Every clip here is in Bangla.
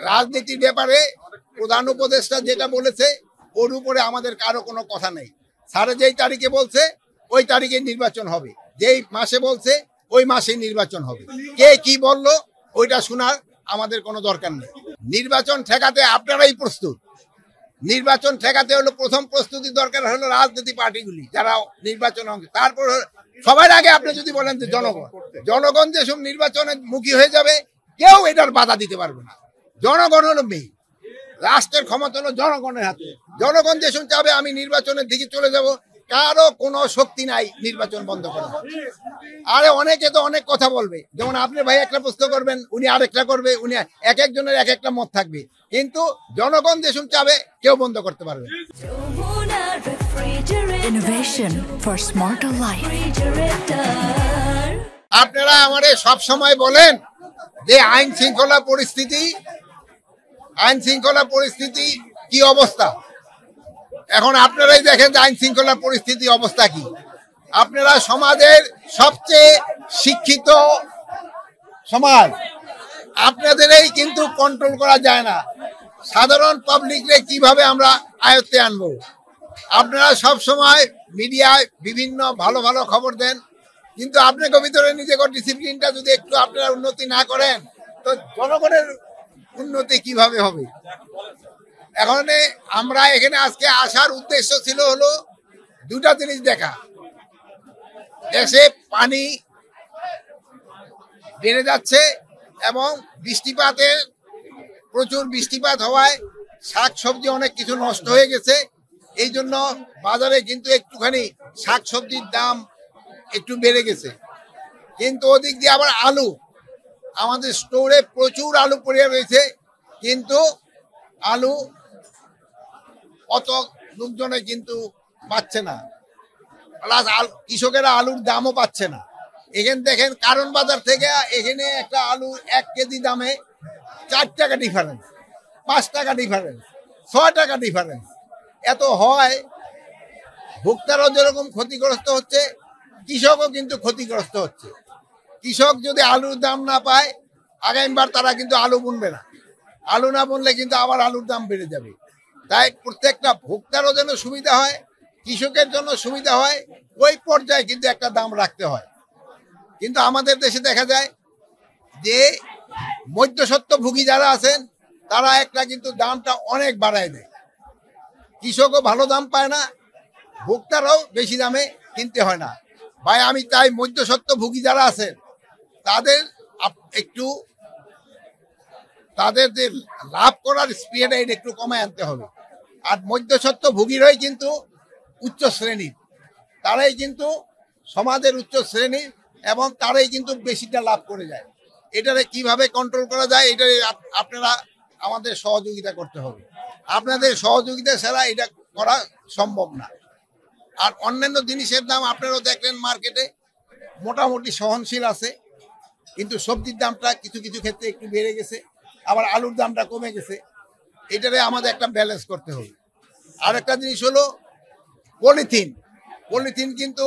রাজনীতির ব্যাপারে প্রধান উপদেষ্টা যেটা বলেছে ওর উপরে আমাদের কারো কোনো কথা নেই। স্যারে যেই তারিখে বলছে ওই তারিখে নির্বাচন হবে, যেই মাসে বলছে ওই মাসে নির্বাচন হবে। কে কি বললো ওইটা শোনার আমাদের কোনো দরকার নেই। নির্বাচন ঠেকাতে আপনারাই প্রস্তুত। নির্বাচন ঠেকাতে হলো প্রথম প্রস্তুতি দরকার হলো রাজনীতি পার্টিগুলি যারা নির্বাচন অংশ। তারপর সবার আগে আপনি যদি বলেন যে জনগণ যেসব নির্বাচনের মুখী হয়ে যাবে কেউ এটার বাধা দিতে পারবে না। জনগণ হলো মেয়ে, রাষ্ট্রের ক্ষমতা হলো জনগণের হাতে। জনগণ যেসব চাবে আমি নির্বাচনের দিকে চলে যাব, কারো কোনো শক্তি নাই নির্বাচন বন্ধ করা। আরে অনেকে তো অনেক কথা বলবে, যেমন আপনি ভাই একটা প্রশ্ন করবেন, উনি আরেকটা করবে, উনি এক একজনের এক একটা মত থাকবে, কিন্তু জনগণ যেসব চাবে কেউ বন্ধ করতে পারবে। Innovation for smarter life. আপনারা আমাদের সব সময় বলেন যে আইন শৃঙ্খলা পরিস্থিতি কি অবস্থা। এখন আপনারাই দেখেন যে আইন শৃঙ্খলা পরিস্থিতি অবস্থা কি। আপনারা সমাজের সবচেয়ে শিক্ষিত সমাজ, আপনাদেরই কিন্তু কন্ট্রোল করা যায় না। সাধারণ পাবলিকরে কিভাবে আমরা আয়ত্তে আনবো? আপনারা সব সময় মিডিয়ায় বিভিন্ন ভালো ভালো খবর দেন, কিন্তু আপনাকে ভিতরে নিজেকে ডিসিপ্লিনটা যদি একটু আপনারা উন্নতি না করেন তো জনগণের উন্নতি কিভাবে হবে? এখন আমরা এখানে আজকে আসার উদ্দেশ্য ছিল হলো দুটা জিনিস দেখা। দেশে পানি বেড়ে যাচ্ছে এবং প্রচুর বৃষ্টিপাত হওয়ায় শাকসবজি অনেক কিছু নষ্ট হয়ে গেছে। এই জন্য বাজারে কিন্তু একটুখানি শাকসবজির দাম একটু বেড়ে গেছে। কিন্তু ওদিক দিয়ে আবার আলু, আমাদের স্টোরে প্রচুর আলু পড়ে রয়েছে, কিন্তু আলু অত লোকজনে কিন্তু পাচ্ছে না, প্লাস কৃষকেরা আলুর দামও পাচ্ছে না। এখানে দেখেন কারণ বাজার থেকে এখানে একটা আলু 1 কেজি দামে 4 টাকা ডিফারেন্স, 5 টাকা ডিফারেন্স, 6 টাকা ডিফারেন্স। এত হয়, ভোক্তারাও যেরকম ক্ষতিগ্রস্ত হচ্ছে, কৃষকও কিন্তু ক্ষতিগ্রস্ত হচ্ছে। কৃষক যদি আলুর দাম না পায় আগামীবার তারা কিন্তু আলু বুনবে না। আলু না বুনলে কিন্তু আবার আলুর দাম বেড়ে যাবে। তাই প্রত্যেকটা ভোক্তারও যেন সুবিধা হয়, কৃষকের জন্য সুবিধা হয়, ওই পর্যায়ে কিন্তু একটা দাম রাখতে হয়। কিন্তু আমাদের দেশে দেখা যায় যে মধ্যস্বত্বভোগী যারা আছেন তারা একটা কিন্তু দামটা অনেক বাড়ায় দেয়। কৃষকও ভালো দাম পায় না, ভোক্তারাও বেশি দামে কিনতে হয় না। ভাই আমি চাই মধ্যস্বত্বভোগী যারা আছেন তাদের যে লাভ করার স্পিডটা এটা একটু কমায় আনতে হবে। আর মধ্যস্বত্বভোগীরাই কিন্তু উচ্চ শ্রেণীর, তারাই কিন্তু সমাজের উচ্চ শ্রেণীর এবং তারাই কিন্তু বেশিটা লাভ করে যায়। এটারে কিভাবে কন্ট্রোল করা যায়, এটা আপনারা আমাদের সহযোগিতা করতে হবে। আপনাদের সহযোগিতা ছাড়া এটা করা সম্ভব না। আর অন্যান্য জিনিসের দাম আপনারাও দেখলেন মার্কেটে মোটামুটি সহনশীল আছে, কিন্তু সবজির দামটা কিছু কিছু ক্ষেত্রে একটু বেড়ে গেছে, আবার আলুর দামটা কমে গেছে। এটারে আমাদের একটা ব্যালেন্স করতে হবে। আর একটা জিনিস হলো পলিথিন কিন্তু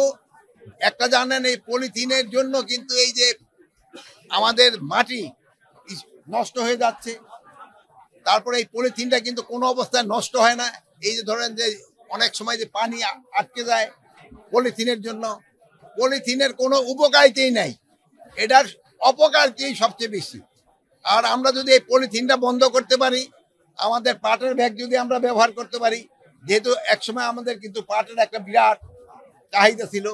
একটা জানেন, এই পলিথিনের জন্য কিন্তু এই যে আমাদের মাটি নষ্ট হয়ে যাচ্ছে। তারপরে এই পলিথিনটা কিন্তু কোনো অবস্থায় নষ্ট হয় না। এই যে ধরেন যে অনেক সময় যে পানি আটকে যায় পলিথিনের জন্য, পলিথিনের কোনো উপকারিতাই নাই, এটার অপকারিতাই সবচেয়ে বেশি। আর আমরা যদি এই পলিথিনটা বন্ধ করতে পারি, আমাদের পাটের ব্যাগ যদি আমরা ব্যবহার করতে পারি, যেহেতু একসময় আমাদের কিন্তু পাটের একটা বিরাট চাহিদা ছিল,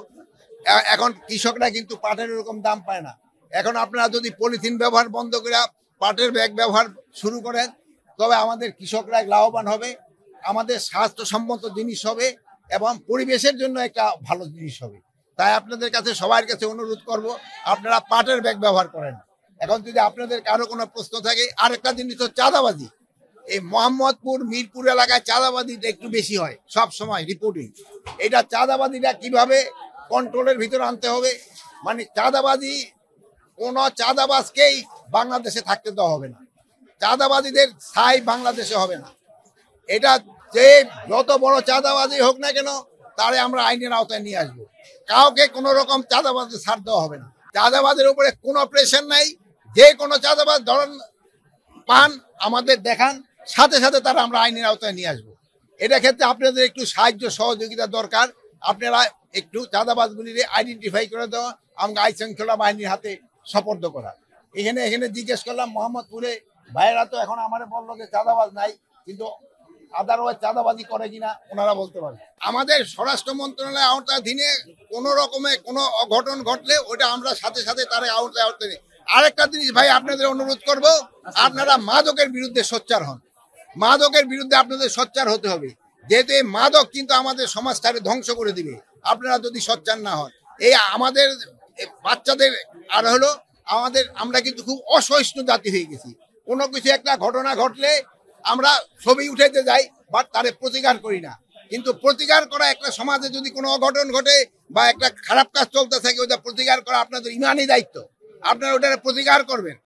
এখন কৃষকরা কিন্তু পাটের এরকম দাম পায় না। এখন আপনারা যদি পলিথিন ব্যবহার বন্ধ করে পাটের ব্যাগ ব্যবহার শুরু করেন, তবে আমাদের কৃষকরা লাভবান হবে, আমাদের স্বাস্থ্যসম্মত জিনিস হবে এবং পরিবেশের জন্য একটা ভালো জিনিস হবে। তাই আপনাদের কাছে সবার কাছে অনুরোধ করব, আপনারা পাটের ব্যাগ ব্যবহার করেন। এখন যদি আপনাদের কারো কোনো প্রশ্ন থাকে, আরেকটা জিনিস তো চাঁদাবাজি। এই মোহাম্মদপুর মিরপুর এলাকায় চাঁদাবাজিটা একটু বেশি হয় সব সময় রিপোর্টিং। এটা চাঁদাবাজিটা কিভাবে কন্ট্রোলের ভিতরে আনতে হবে, মানে চাঁদাবাজি, কোন চাঁদাবাজকেই বাংলাদেশে থাকতে দেওয়া হবে না, চাঁদাবাজিদের স্থায়ী বাংলাদেশে হবে না। এটা যে যত বড় চাঁদাবাজি হোক না কেন তারে আমরা আইনের আওতায় নিয়ে আসবো। কাউকে কোন রকম চাঁদাবাজি ছাড় দেওয়া হবে না। চাঁদাবাজের উপরে কোনো প্রেশার নাই। যে কোনো চাঁদাবাজ ধরেন পান আমাদের দেখান, সাথে সাথে তারা আমরা আইনের আওতায় নিয়ে আসবো। এটা ক্ষেত্রে আপনাদের একটু সাহায্য সহযোগিতা দরকার। আপনারা একটু চাঁদাবাজগুলির আইডেন্টিফাই করে দেওয়া, আমাকে আইন শৃঙ্খলা বাহিনীর হাতে সোপর্দ করা। এখানে জিজ্ঞেস করলাম মোহাম্মদপুরে ভাইয়েরা তো এখন আমার বললো যে চাঁদাবাজ নাই, কিন্তু আদারওয়াইজ চাঁদাবাজি করে কিনা ওনারা বলতে পারে। আমাদের স্বরাষ্ট্র মন্ত্রণালয়ের আওতাধীনে কোনো রকমের কোনো অঘটন ঘটলে ওটা আমরা সাথে সাথে তার আওতায় নিই। আরেকটা জিনিস ভাই আপনাদের অনুরোধ করব, আপনারা মাদকের বিরুদ্ধে সোচ্চার হন। মাদকের বিরুদ্ধে আপনাদের সোচ্চার হতে হবে, যেহেতু এই মাদক কিন্তু আমাদের সমাজটাকে ধ্বংস করে দিবে আপনারা যদি সোচ্চার না হন। এই আমাদের বাচ্চাদের আর হলো আমরা কিন্তু খুব অসহিষ্ণু জাতি হয়ে গেছি। কোনো কিছু একটা ঘটনা ঘটলে আমরা ছবি উঠাইতে যাই, বাট তারে প্রতিকার করি না। কিন্তু প্রতিকার করা, একটা সমাজে যদি কোনো অঘটন ঘটে বা একটা খারাপ কাজ চলতে থাকে, ওটা প্রতিকার করা আপনাদের ইমানি দায়িত্ব। আপনারা ওটার প্রতিকার করবেন।